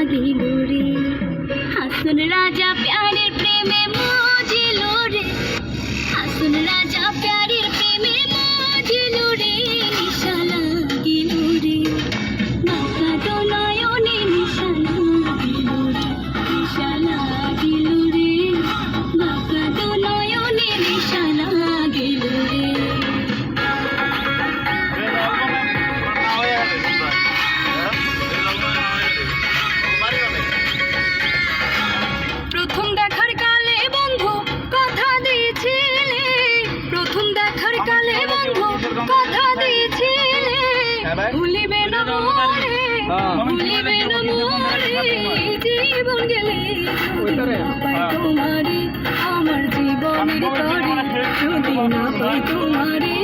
দিল রে হাসন রাজা প্যারের প্রেমে মজিল রে হাসন রাজা প্যারের প্রেমে মজিল রে নিশা লাগিল রে বাঁকা তো নয়নে নিশা লাগিল রে নিশা লাগিল রে বাঁকা তো নয়নে নিশা লাগিল রে প্রথম দেখার কালে বন্ধু কথা দিয়েছিলে প্রথম দেখার কালে বন্ধু কথা দিয়েছিলে ভুলিবে না মোরে ভুলিবে না মোরে জীবন গেলে যদি না পাই তোমারে আমার জীবনের তরে যদি না পাই তোমারে